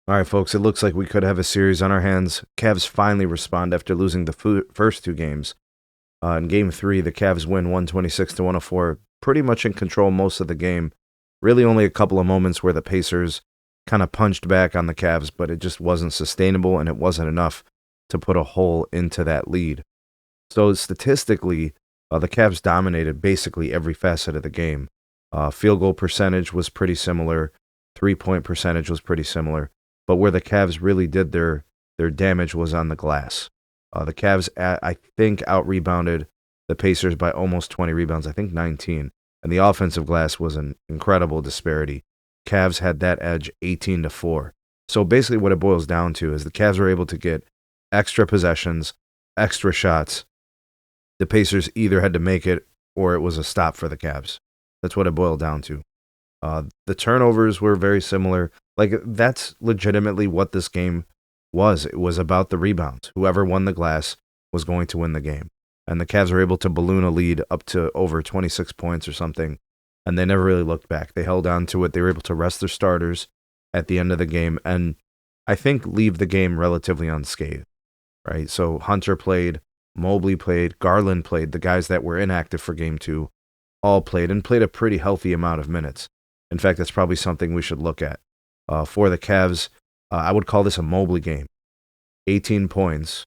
All right, folks, it looks like we could have a series on our hands. Cavs finally respond after losing the first two games. In game three, the Cavs win 126 to 104, pretty much in control most of the game. Really only a couple of moments where the Pacers kind of punched back on the Cavs, but it just wasn't sustainable and it wasn't enough to put a hole into that lead. So statistically, the Cavs dominated basically every facet of the game. Field goal percentage was pretty similar. 3-point percentage was pretty similar. But where the Cavs really did their damage was on the glass. The Cavs, I think, out-rebounded the Pacers by almost 20 rebounds, I think 19. And the offensive glass was an incredible disparity. Cavs had that edge 18 to 4. So basically what it boils down to is the Cavs were able to get extra possessions, extra shots. The Pacers either had to make it or it was a stop for the Cavs. That's what it boiled down to. The turnovers were very similar. Like, that's legitimately what this game was. It was about the rebounds. Whoever won the glass was going to win the game. And the Cavs were able to balloon a lead up to over 26 points or something, and they never really looked back. They held on to it. They were able to rest their starters at the end of the game, and I think leave the game relatively unscathed, right? So Hunter played, Mobley played, Garland played, the guys that were inactive for game two all played and played a pretty healthy amount of minutes. In fact, that's probably something we should look at. For the Cavs, I would call this a Mobley game. 18 points,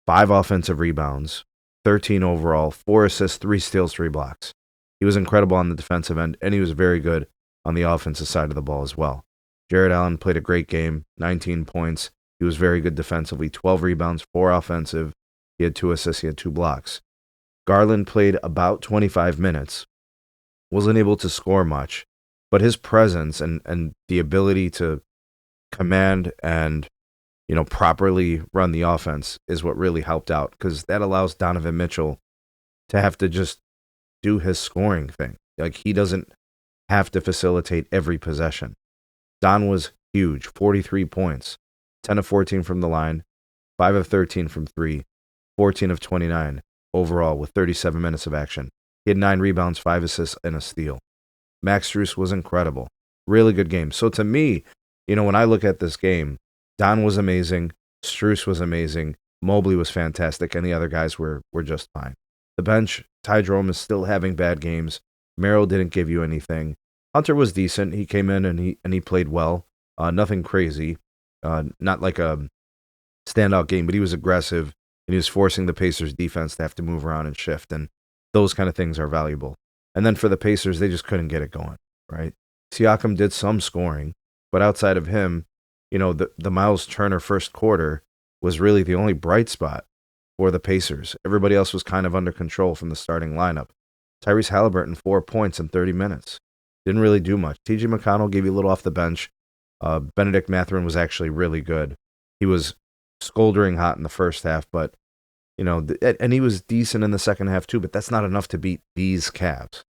5 offensive rebounds, 13 overall, 4 assists, 3 steals, 3 blocks. He was incredible on the defensive end, and he was very good on the offensive side of the ball as well. Jared Allen played a great game, 19 points. He was very good defensively, 12 rebounds, 4 offensive. He had 2 assists, he had 2 blocks. Garland played about 25 minutes, wasn't able to score much, but his presence and the ability to command and properly run the offense is what really helped out, because that allows Donovan Mitchell to have to just do his scoring thing. Like, he doesn't have to facilitate every possession. Don was huge, 43 points, 10 of 14 from the line, 5 of 13 from 3, 14 of 29 overall with 37 minutes of action. He had 9 rebounds, 5 assists, and a steal. Max Strus was incredible. Really good game. So to me, when I look at this game, Don was amazing, Strus was amazing, Mobley was fantastic, and the other guys were just fine. The bench, Ty Jerome is still having bad games. Merrill didn't give you anything. Hunter was decent. He came in and he played well. Nothing crazy. Not like a standout game, but he was aggressive, and he was forcing the Pacers defense to have to move around and shift, and those kind of things are valuable. And then for the Pacers, they just couldn't get it going, right? Siakam did some scoring, but outside of him, the Miles Turner first quarter was really the only bright spot for the Pacers. Everybody else was kind of under control from the starting lineup. Tyrese Halliburton, 4 points in 30 minutes. Didn't really do much. T.J. McConnell gave you a little off the bench. Benedict Mathurin was actually really good. He was scoldering hot in the first half, but, and he was decent in the second half too, but that's not enough to beat these Cavs,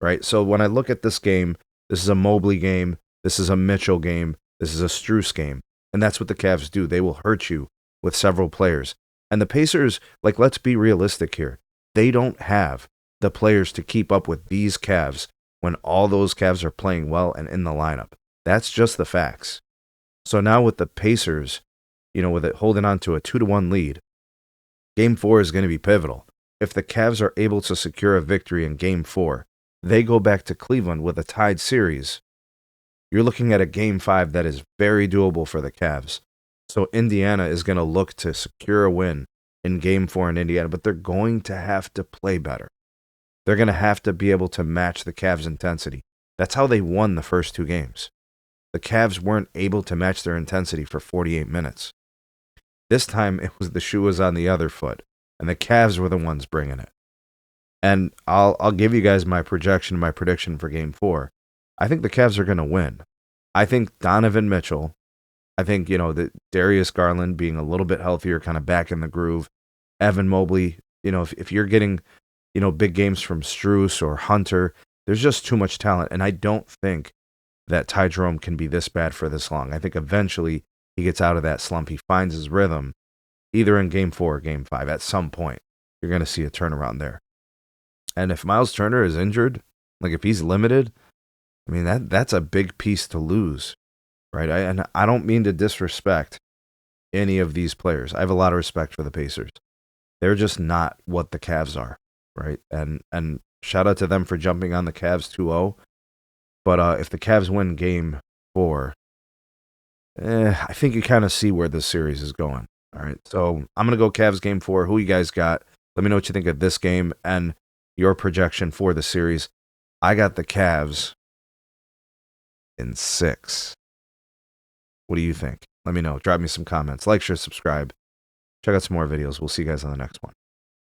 right? So when I look at this game, this is a Mobley game. This is a Mitchell game. This is a Strus game. And that's what the Cavs do. They will hurt you with several players. And the Pacers, let's be realistic here. They don't have the players to keep up with these Cavs when all those Cavs are playing well and in the lineup. That's just the facts. So now with the Pacers, with it holding on to a 2-1 lead, Game 4 is going to be pivotal. If the Cavs are able to secure a victory in Game 4, they go back to Cleveland with a tied series. You're looking at a Game 5 that is very doable for the Cavs. So Indiana is going to look to secure a win in Game 4 in Indiana, but they're going to have to play better. They're going to have to be able to match the Cavs' intensity. That's how they won the first 2 games. The Cavs weren't able to match their intensity for 48 minutes. This time, it was the shoe was on the other foot, and the Cavs were the ones bringing it. And I'll give you guys my projection, my prediction for Game 4. I think the Cavs are going to win. I think Donovan Mitchell, I think, the Darius Garland being a little bit healthier, kind of back in the groove. Evan Mobley, if you're getting, big games from Strus or Hunter, there's just too much talent. And I don't think that Ty Jerome can be this bad for this long. I think eventually he gets out of that slump. He finds his rhythm, either in Game 4 or Game 5. At some point, you're going to see a turnaround there. And if Miles Turner is injured, if he's limited, I mean, that's a big piece to lose, right? And I don't mean to disrespect any of these players. I have a lot of respect for the Pacers. They're just not what the Cavs are, right? And shout out to them for jumping on the Cavs 2-0. But if the Cavs win game 4, I think you kind of see where this series is going. All right, so I'm going to go Cavs game 4. Who you guys got? Let me know what you think of this game and your projection for the series. I got the Cavs in 6. What do you think? Let me know. Drop me some comments. Like, share, subscribe. Check out some more videos. We'll see you guys on the next one.